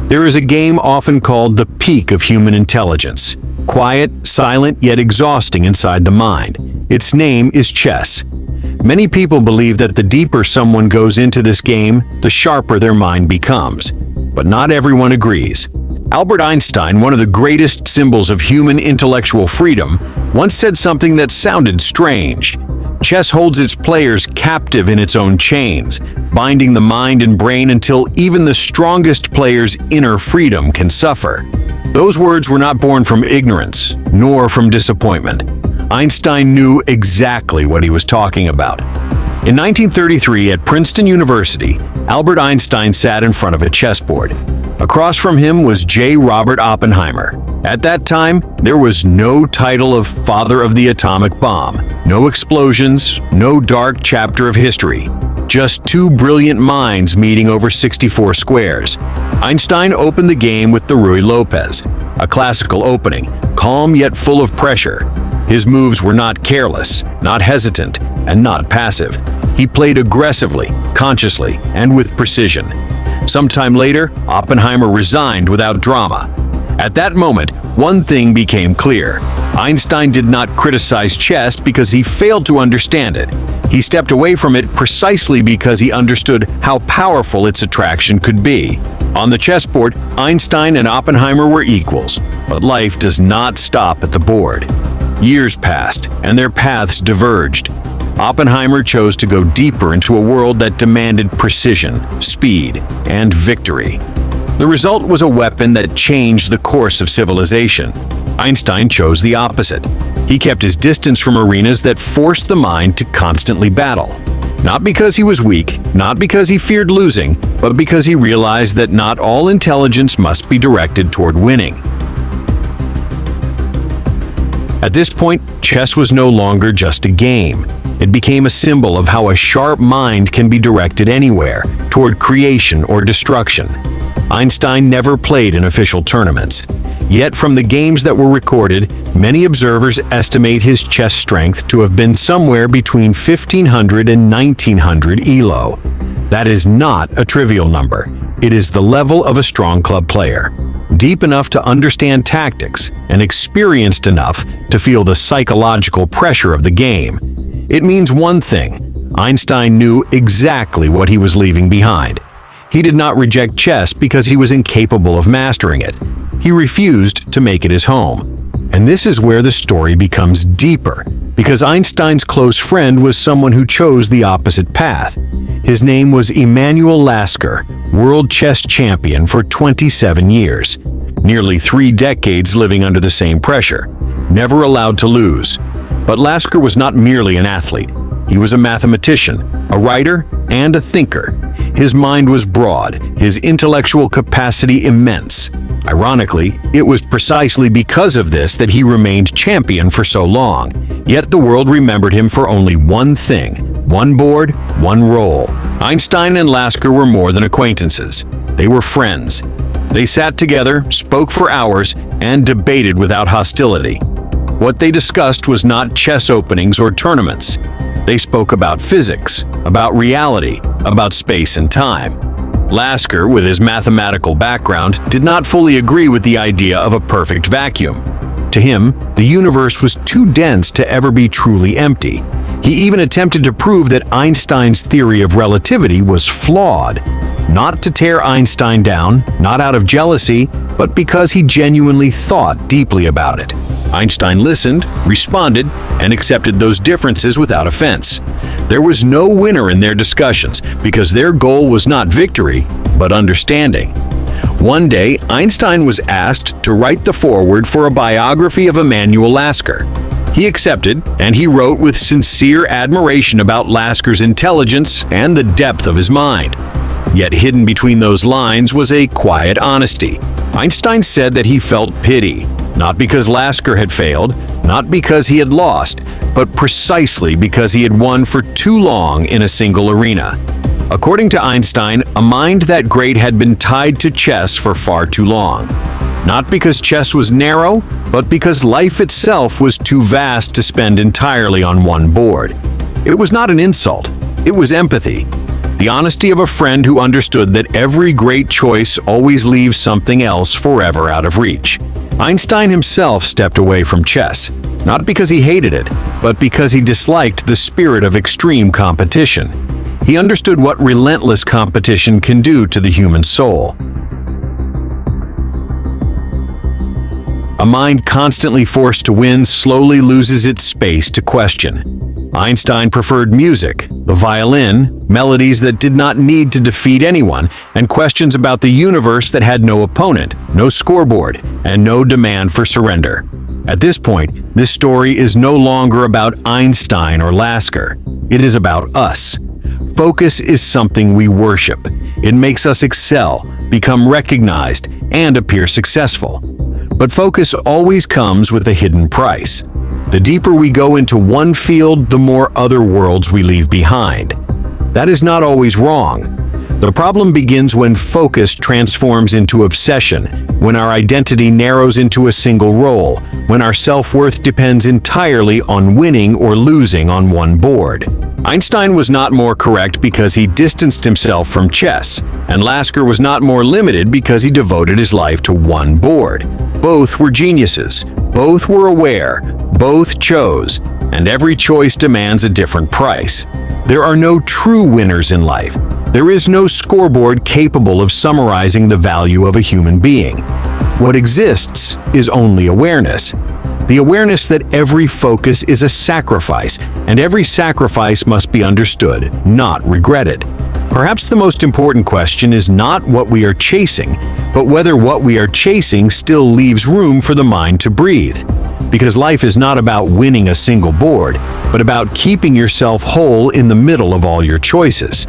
There is a game often called the peak of human intelligence. Quiet, silent, yet exhausting inside the mind. Its name is chess. Many people believe that the deeper someone goes into this game, the sharper their mind becomes. But not everyone agrees. Albert Einstein, one of the greatest symbols of human intellectual freedom, once said something that sounded strange. Chess holds its players captive in its own chains, binding the mind and brain until even the strongest player's inner freedom can suffer. Those words were not born from ignorance, nor from disappointment. Einstein knew exactly what he was talking about. In 1933, at Princeton University, Albert Einstein sat in front of a chessboard. Across from him was J. Robert Oppenheimer. At that time, there was no title of father of the atomic bomb, no explosions, no dark chapter of history. Just two brilliant minds meeting over 64 squares. Einstein opened the game with the Ruy Lopez, a classical opening, calm yet full of pressure. His moves were not careless, not hesitant, and not passive. He played aggressively, consciously, and with precision. Sometime later, Oppenheimer resigned without drama. At that moment, one thing became clear. Einstein did not criticize chess because he failed to understand it. He stepped away from it precisely because he understood how powerful its attraction could be. On the chessboard, Einstein and Oppenheimer were equals, but life does not stop at the board. Years passed, and their paths diverged. Oppenheimer chose to go deeper into a world that demanded precision, speed, and victory. The result was a weapon that changed the course of civilization. Einstein chose the opposite. He kept his distance from arenas that forced the mind to constantly battle. Not because he was weak, not because he feared losing, but because he realized that not all intelligence must be directed toward winning. At this point, chess was no longer just a game. It became a symbol of how a sharp mind can be directed anywhere, toward creation or destruction. Einstein never played in official tournaments. Yet from the games that were recorded, many observers estimate his chess strength to have been somewhere between 1500 and 1900 ELO. That is not a trivial number. It is the level of a strong club player, deep enough to understand tactics and experienced enough to feel the psychological pressure of the game. It means one thing: Einstein knew exactly what he was leaving behind. He did not reject chess because he was incapable of mastering it. He refused to make it his home. And this is where the story becomes deeper, because Einstein's close friend was someone who chose the opposite path. His name was Emanuel Lasker, world chess champion for 27 years. Nearly 3 decades living under the same pressure, never allowed to lose. But Lasker was not merely an athlete. He was a mathematician, a writer, and a thinker. His mind was broad, his intellectual capacity immense. Ironically, it was precisely because of this that he remained champion for so long. Yet the world remembered him for only one thing: one board, one role. Einstein and Lasker were more than acquaintances. They were friends. They sat together, spoke for hours, and debated without hostility. What they discussed was not chess openings or tournaments. They spoke about physics, about reality, about space and time. Lasker, with his mathematical background, did not fully agree with the idea of a perfect vacuum. To him, the universe was too dense to ever be truly empty. He even attempted to prove that Einstein's theory of relativity was flawed. Not to tear Einstein down, not out of jealousy, but because he genuinely thought deeply about it. Einstein listened, responded, and accepted those differences without offense. There was no winner in their discussions because their goal was not victory, but understanding. One day, Einstein was asked to write the foreword for a biography of Emanuel Lasker. He accepted, and he wrote with sincere admiration about Lasker's intelligence and the depth of his mind. Yet hidden between those lines was a quiet honesty. Einstein said that he felt pity, not because Lasker had failed, not because he had lost, but precisely because he had won for too long in a single arena. According to Einstein, a mind that great had been tied to chess for far too long. Not because chess was narrow, but because life itself was too vast to spend entirely on one board. It was not an insult, it was empathy. The honesty of a friend who understood that every great choice always leaves something else forever out of reach. Einstein himself stepped away from chess, not because he hated it, but because he disliked the spirit of extreme competition. He understood what relentless competition can do to the human soul. A mind constantly forced to win slowly loses its space to question. Einstein preferred music, the violin, melodies that did not need to defeat anyone, and questions about the universe that had no opponent, no scoreboard, and no demand for surrender. At this point, this story is no longer about Einstein or Lasker. It is about us. Focus is something we worship. It makes us excel, become recognized, and appear successful. But focus always comes with a hidden price. The deeper we go into one field, the more other worlds we leave behind. That is not always wrong. The problem begins when focus transforms into obsession, when our identity narrows into a single role, when our self-worth depends entirely on winning or losing on one board. Einstein was not more correct because he distanced himself from chess, and Lasker was not more limited because he devoted his life to one board. Both were geniuses. Both were aware. Both chose. And every choice demands a different price. There are no true winners in life. There is no scoreboard capable of summarizing the value of a human being. What exists is only awareness. The awareness that every focus is a sacrifice, and every sacrifice must be understood, not regretted. Perhaps the most important question is not what we are chasing, but whether what we are chasing still leaves room for the mind to breathe. Because life is not about winning a single board, but about keeping yourself whole in the middle of all your choices.